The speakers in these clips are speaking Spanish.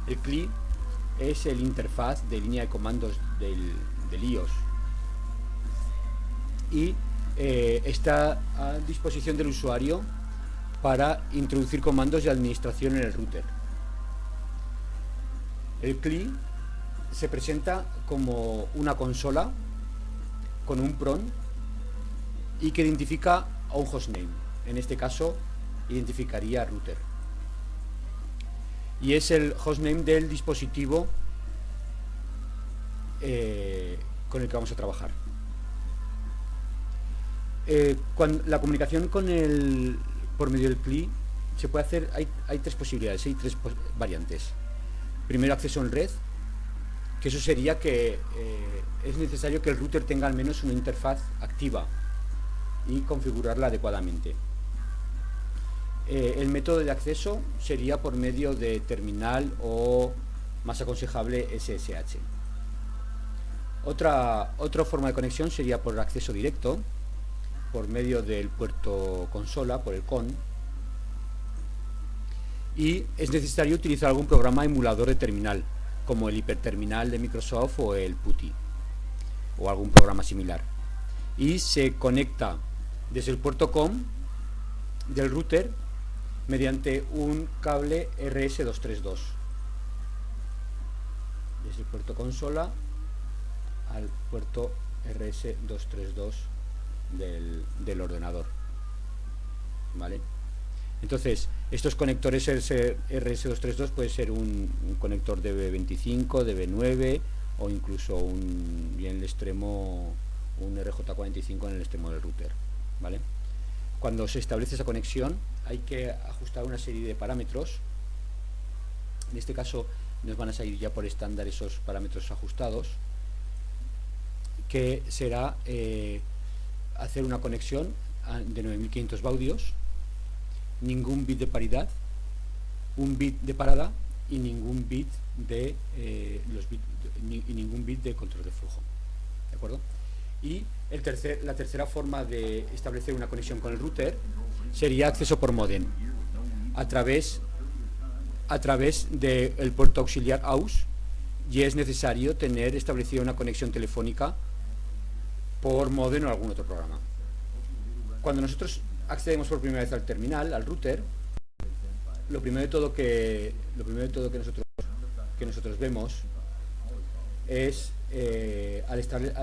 El CLI es el interfaz de línea de comandos del iOS y está a disposición del usuario para introducir comandos de administración en el router. El CLI se presenta como una consola con un PRON y que identifica a un hostname. En este caso identificaría router. Y es el hostname del dispositivo con el que vamos a trabajar. La comunicación con por medio del CLI se puede hacer, hay tres posibilidades, hay tres variantes. Primero, acceso en red, que eso sería que es necesario que el router tenga al menos una interfaz activa y configurarla adecuadamente. El método de acceso sería por medio de terminal o, más aconsejable, SSH. Otra forma de conexión sería por acceso directo, por medio del puerto consola, por el CON, y es necesario utilizar algún programa emulador de terminal, como el hiperterminal de Microsoft o el PuTTY, o algún programa similar. Y se conecta desde el puerto COM del router mediante un cable RS232, desde el puerto consola al puerto RS232 del ordenador, ¿vale? Entonces, estos conectores RS232 puede ser un conector DB25, DB9 o incluso en el extremo un RJ45 en el extremo del router, ¿vale? Cuando se establece esa conexión hay que ajustar una serie de parámetros. En este caso nos van a salir ya por estándar esos parámetros ajustados, que será hacer una conexión de 9500 baudios, ningún bit de paridad, un bit de parada y ningún bit de ningún bit de control de flujo, ¿de acuerdo? Y la tercera forma de establecer una conexión con el router sería acceso por módem a través del puerto auxiliar AUX, y es necesario tener establecida una conexión telefónica por módem o algún otro programa. Cuando nosotros accedemos por primera vez al terminal, al router, lo primero de todo que nosotros vemos es al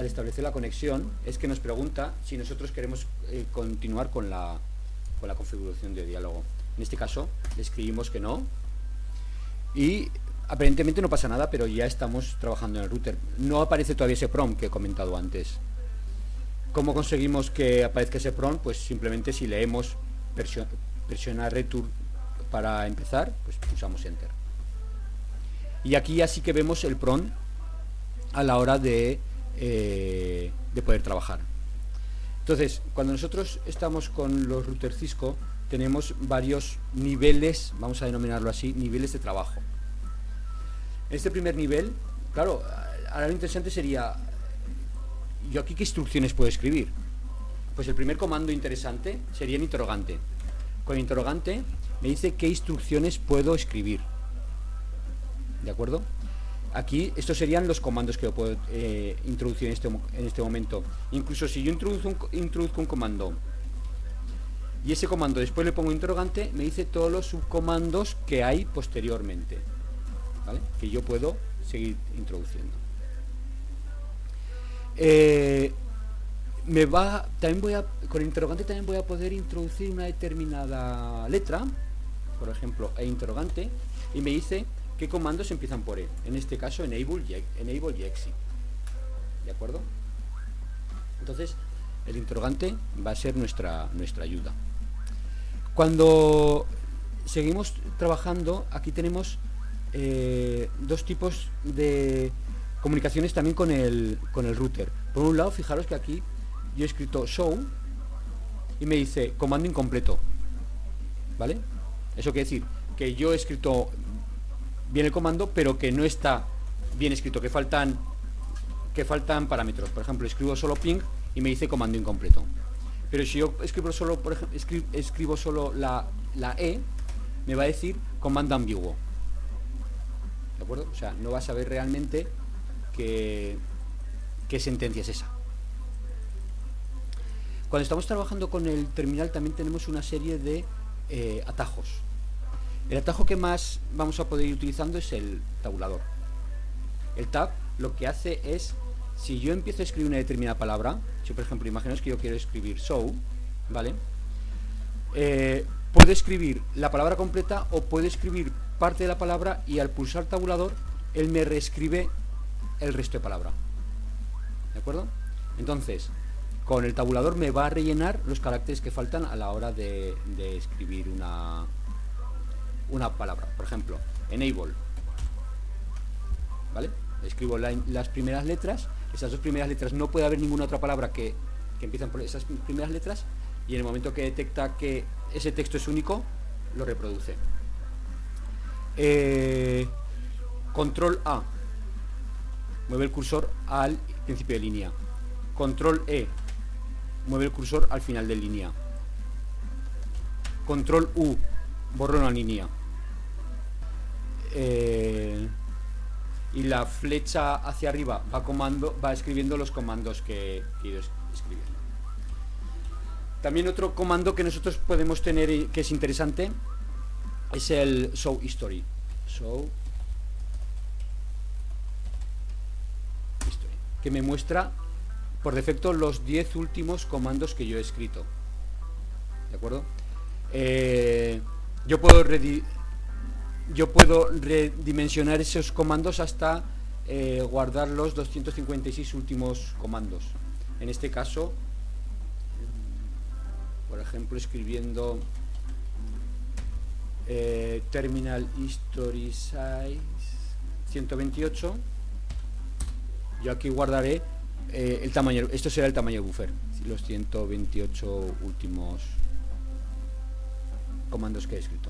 establecer la conexión, es que nos pregunta si nosotros queremos continuar con la configuración de diálogo. En este caso le escribimos que no y aparentemente no pasa nada, pero ya estamos trabajando en el router. No aparece todavía ese prompt que he comentado antes. ¿Cómo conseguimos que aparezca ese prompt? Pues simplemente si leemos presiona return para empezar, pues pulsamos enter. Y aquí ya sí que vemos el prompt a la hora de poder trabajar. Entonces, cuando nosotros estamos con los routers Cisco, tenemos varios niveles, vamos a denominarlo así, niveles de trabajo. En este primer nivel, claro, ahora lo interesante sería, ¿yo aquí qué instrucciones puedo escribir? Pues el primer comando interesante sería el interrogante. Con el interrogante me dice qué instrucciones puedo escribir, ¿de acuerdo? Aquí estos serían los comandos que yo puedo introducir en este momento. Incluso si yo introduzco un comando y ese comando después le pongo interrogante, me dice todos los subcomandos que hay posteriormente, ¿vale? Que yo puedo seguir introduciendo. Con el interrogante también voy a poder introducir una determinada letra, por ejemplo, interrogante, y me dice qué comandos empiezan por E. En este caso, enable y exit. ¿De acuerdo? Entonces, el interrogante va a ser nuestra ayuda. Cuando seguimos trabajando, aquí tenemos dos tipos de comunicaciones también con el router. Por un lado, fijaros que aquí yo he escrito show y me dice comando incompleto, ¿vale? Eso quiere decir que yo he escrito bien el comando, pero que no está bien escrito, que faltan parámetros. Por ejemplo, escribo solo ping y me dice comando incompleto. Pero si yo escribo solo, por ejemplo, escribo solo la E, me va a decir comando ambiguo. acuerdo? O sea, no vas a saber realmente qué sentencia es esa. Cuando estamos trabajando con el terminal también tenemos una serie de atajos. El atajo que más vamos a poder ir utilizando es el tabulador. El tab lo que hace es, si yo empiezo a escribir una determinada palabra, si por ejemplo, imaginaos que yo quiero escribir show, ¿vale? Puedo escribir la palabra completa o puedo escribir parte de la palabra y al pulsar tabulador, él me reescribe el resto de palabra. ¿De acuerdo? Entonces, con el tabulador me va a rellenar los caracteres que faltan a la hora de escribir una palabra. Por ejemplo, enable, ¿vale? Escribo las primeras letras. Esas dos primeras letras, no puede haber ninguna otra palabra que empiezan por esas primeras letras, y en el momento que detecta que ese texto es único, lo reproduce. Control A, mueve el cursor al principio de línea. Control E, mueve el cursor al final de línea. Control U, borra una línea. Y la flecha hacia arriba va escribiendo los comandos que he ido escribiendo. También otro comando que nosotros podemos tener y que es interesante es el show history. Que me muestra por defecto los 10 últimos comandos que yo he escrito. ¿De acuerdo? Yo puedo redimensionar esos comandos hasta guardar los 256 últimos comandos. En este caso, por ejemplo, escribiendo terminal history size 128, yo aquí guardaré el tamaño. Esto será el tamaño buffer, los 128 últimos comandos que he escrito.